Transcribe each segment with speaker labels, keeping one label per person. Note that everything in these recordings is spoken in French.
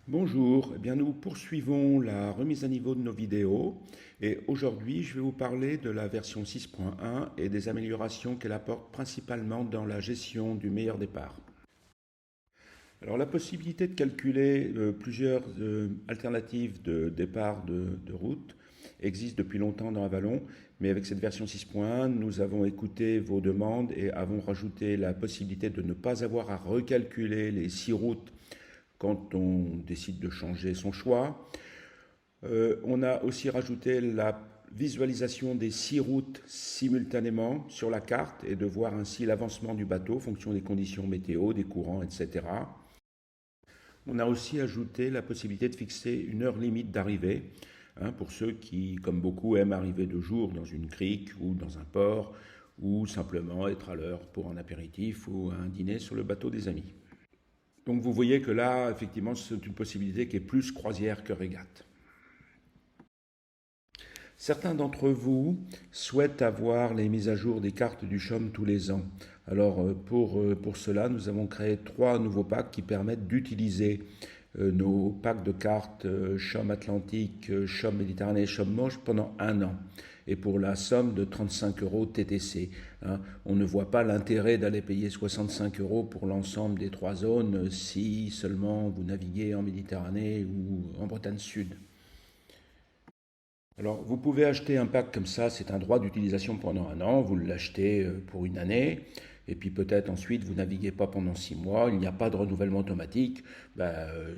Speaker 1: Bonjour, eh bien nous poursuivons la remise à niveau de nos vidéos et aujourd'hui je vais vous parler de la version 6.1 et des améliorations qu'elle apporte principalement dans la gestion du meilleur départ. Alors la possibilité de calculer plusieurs alternatives de départ de route existe depuis longtemps dans Avalon, mais avec cette version 6.1, nous avons écouté vos demandes et avons rajouté la possibilité de ne pas avoir à recalculer les 6 routes quand on décide de changer son choix. On a aussi rajouté la visualisation des 6 routes simultanément sur la carte et de voir ainsi l'avancement du bateau en fonction des conditions météo, des courants, etc. On a aussi ajouté la possibilité de fixer une heure limite d'arrivée, pour ceux qui, comme beaucoup, aiment arriver de jour dans une crique ou dans un port, ou simplement être à l'heure pour un apéritif ou un dîner sur le bateau des amis. Donc vous voyez que là, effectivement, c'est une possibilité qui est plus croisière que régate. Certains d'entre vous souhaitent avoir les mises à jour des cartes du CHOM tous les ans. Alors pour cela, nous avons créé 3 nouveaux packs qui permettent d'utiliser nos packs de cartes CHOM Atlantique, CHOM Méditerranée, CHOM Manche pendant un an. Et pour la somme de 35 € TTC. On ne voit pas l'intérêt d'aller payer 65 € pour l'ensemble des 3 zones si seulement vous naviguez en Méditerranée ou en Bretagne Sud. Alors, vous pouvez acheter un pack comme ça, c'est un droit d'utilisation pendant un an, vous l'achetez pour une année, et puis peut-être ensuite vous naviguez pas pendant 6 mois, il n'y a pas de renouvellement automatique.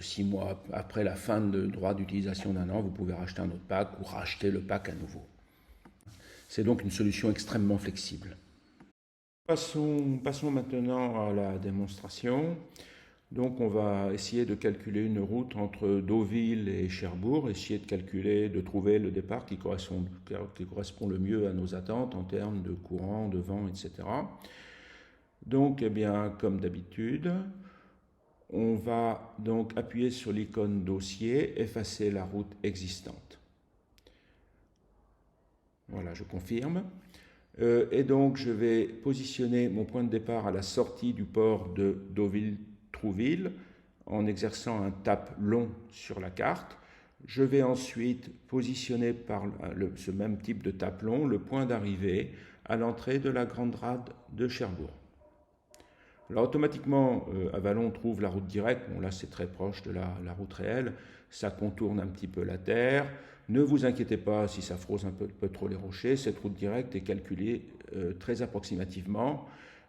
Speaker 1: 6 mois après la fin de droit d'utilisation d'un an, vous pouvez racheter un autre pack ou racheter le pack à nouveau. C'est donc une solution extrêmement flexible. Passons maintenant à la démonstration. Donc on va essayer de calculer une route entre Deauville et Cherbourg, essayer de calculer, de trouver le départ qui correspond le mieux à nos attentes en termes de courant, de vent, etc. Donc, eh bien, comme d'habitude, on va donc appuyer sur l'icône dossier, effacer la route existante. Voilà, je confirme. Et donc, je vais positionner mon point de départ à la sortie du port de Deauville-Trouville en exerçant un tap long sur la carte. Je vais ensuite positionner par ce même type de tap long le point d'arrivée à l'entrée de la Grande Rade de Cherbourg. Alors automatiquement, Avalon trouve la route directe. Bon, là, c'est très proche de la route réelle. Ça contourne un petit peu la terre. Ne vous inquiétez pas si ça frôle un peu trop les rochers. Cette route directe est calculée très approximativement.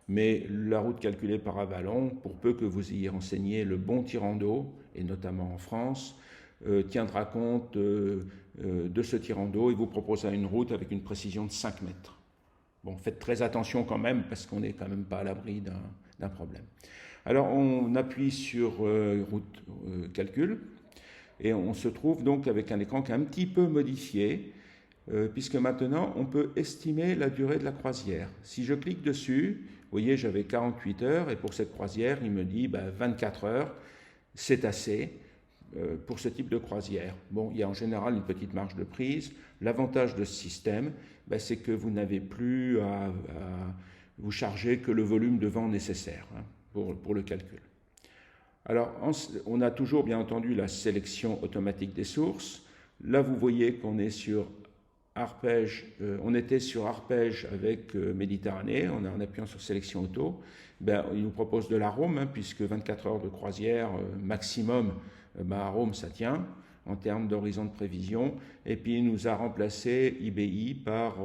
Speaker 1: Mais la route calculée par Avalon, pour peu que vous ayez renseigné le bon tirant d'eau, et notamment en France, tiendra compte de ce tirant d'eau et vous proposera une route avec une précision de 5 mètres. Bon, faites très attention quand même, parce qu'on n'est quand même pas à l'abri d'un problème. Alors, on appuie sur route calcul, et on se trouve donc avec un écran qui est un petit peu modifié, puisque maintenant, on peut estimer la durée de la croisière. Si je clique dessus, vous voyez, j'avais 48 heures, et pour cette croisière, il me dit 24 heures, c'est assez pour ce type de croisière. Bon, il y a en général une petite marge de prise. L'avantage de ce système, c'est que vous n'avez plus à vous charger que le volume de vent nécessaire pour le calcul. Alors, on a toujours bien entendu la sélection automatique des sources. Là, vous voyez qu'on est sur arpège, on était sur arpège avec Méditerranée, en appuyant sur sélection auto. Il nous propose de la Rome, puisque 24 heures de croisière maximum, à Rome ça tient en termes d'horizon de prévision. Et puis il nous a remplacé IBI par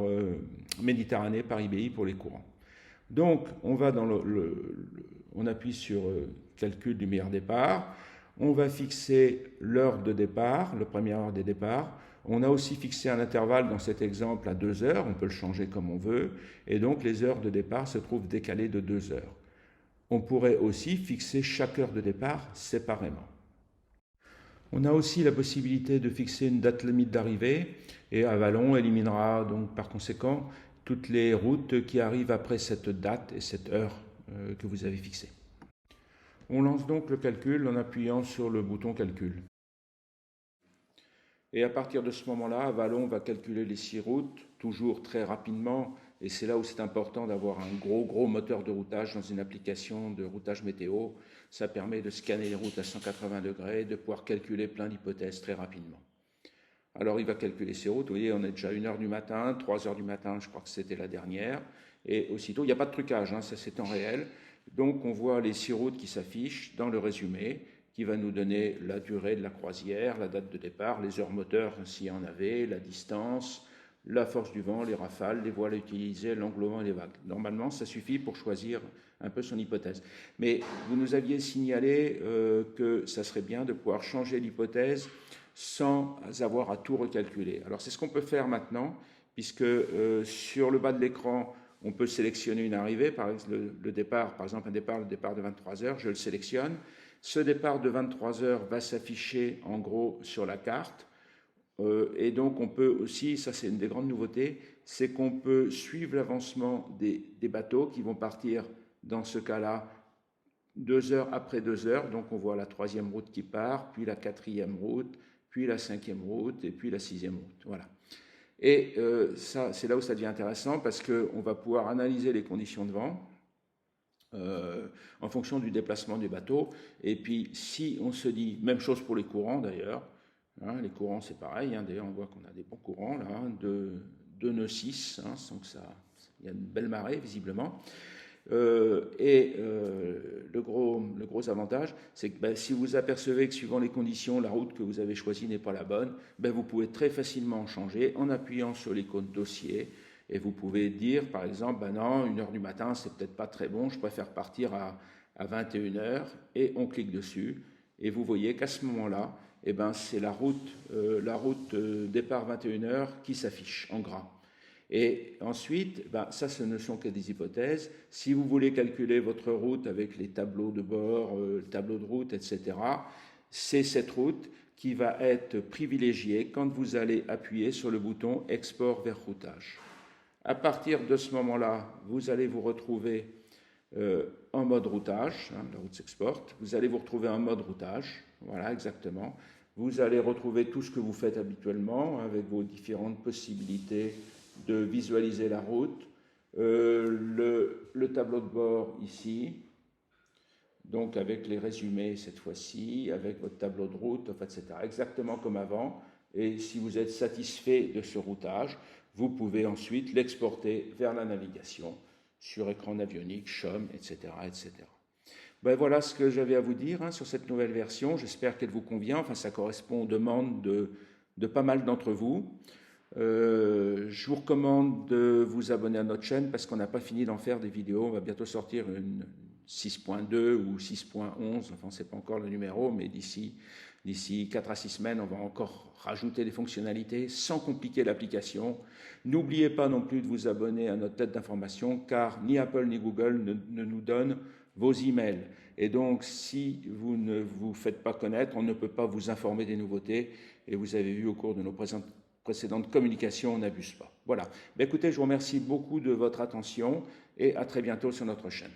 Speaker 1: Méditerranée par IBI pour les courants. Donc on va on appuie sur calcul du meilleur départ. On va fixer l'heure de départ, la première heure des départs. On a aussi fixé un intervalle dans cet exemple à 2 heures, on peut le changer comme on veut, et donc les heures de départ se trouvent décalées de 2 heures. On pourrait aussi fixer chaque heure de départ séparément. On a aussi la possibilité de fixer une date limite d'arrivée, et Avalon éliminera donc par conséquent toutes les routes qui arrivent après cette date et cette heure que vous avez fixée. On lance donc le calcul en appuyant sur le bouton calcul. Et à partir de ce moment-là, Avalon va calculer les 6 routes, toujours très rapidement, et c'est là où c'est important d'avoir un gros moteur de routage dans une application de routage météo. Ça permet de scanner les routes à 180 degrés, de pouvoir calculer plein d'hypothèses très rapidement. Alors il va calculer ses routes, vous voyez, on est déjà 1h du matin, 3h du matin, je crois que c'était la dernière, et aussitôt, il n'y a pas de trucage, hein, ça c'est en réel. Donc on voit les 6 routes qui s'affichent dans le résumé, qui va nous donner la durée de la croisière, la date de départ, les heures moteurs s'il y en avait, la distance, la force du vent, les rafales, les voiles utilisées, l'angle au vent et les vagues. Normalement, ça suffit pour choisir un peu son hypothèse. Mais vous nous aviez signalé que ça serait bien de pouvoir changer l'hypothèse sans avoir à tout recalculer. Alors c'est ce qu'on peut faire maintenant, puisque sur le bas de l'écran, on peut sélectionner une arrivée, par exemple le départ, par exemple le départ de 23 heures, je le sélectionne. Ce départ de 23 heures va s'afficher en gros sur la carte. Et donc on peut aussi, ça c'est une des grandes nouveautés, c'est qu'on peut suivre l'avancement des bateaux qui vont partir dans ce cas-là 2 heures après 2 heures. Donc on voit la 3e route qui part, puis la 4e route, puis la 5e route et puis la 6e route. Voilà. Et ça, c'est là où ça devient intéressant parce qu'on va pouvoir analyser les conditions de vent en fonction du déplacement du bateau. Et puis si on se dit, même chose pour les courants d'ailleurs, hein, les courants c'est pareil, hein, d'ailleurs on voit qu'on a des bons courants là, hein, de nœuds 6, hein, donc il y a une belle marée visiblement. Le gros avantage, c'est que si vous apercevez que suivant les conditions, la route que vous avez choisie n'est pas la bonne, vous pouvez très facilement changer en appuyant sur l'icône dossier et vous pouvez dire par exemple, non, 1h du matin c'est peut-être pas très bon, je préfère partir à 21h et on clique dessus et vous voyez qu'à ce moment-là, c'est la route départ 21h qui s'affiche en gras. Et ensuite, ça, ce ne sont que des hypothèses. Si vous voulez calculer votre route avec les tableaux de bord, le tableau de route, etc., c'est cette route qui va être privilégiée quand vous allez appuyer sur le bouton Export vers routage. À partir de ce moment-là, vous allez vous retrouver en mode routage, hein, la route s'exporte, vous allez vous retrouver en mode routage, voilà exactement. Vous allez retrouver tout ce que vous faites habituellement avec vos différentes possibilités de visualiser la route, le tableau de bord ici, donc avec les résumés cette fois-ci, avec votre tableau de route, etc. Exactement comme avant. Et si vous êtes satisfait de ce routage, vous pouvez ensuite l'exporter vers la navigation sur écran avionique, CHOM, etc. etc. Voilà ce que j'avais à vous dire sur cette nouvelle version. J'espère qu'elle vous convient. Enfin, ça correspond aux demandes de pas mal d'entre vous. Je vous recommande de vous abonner à notre chaîne parce qu'on n'a pas fini d'en faire des vidéos. On va bientôt sortir une 6.2 ou 6.11, enfin on ne sait pas encore le numéro, mais d'ici 4 à 6 semaines, on va encore rajouter des fonctionnalités sans compliquer l'application. N'oubliez pas non plus de vous abonner à notre tête d'information car ni Apple ni Google ne nous donnent vos emails. Et donc, si vous ne vous faites pas connaître, on ne peut pas vous informer des nouveautés. Et vous avez vu au cours de nos précédentes communications, on n'abuse pas. Voilà. Écoutez, je vous remercie beaucoup de votre attention et à très bientôt sur notre chaîne.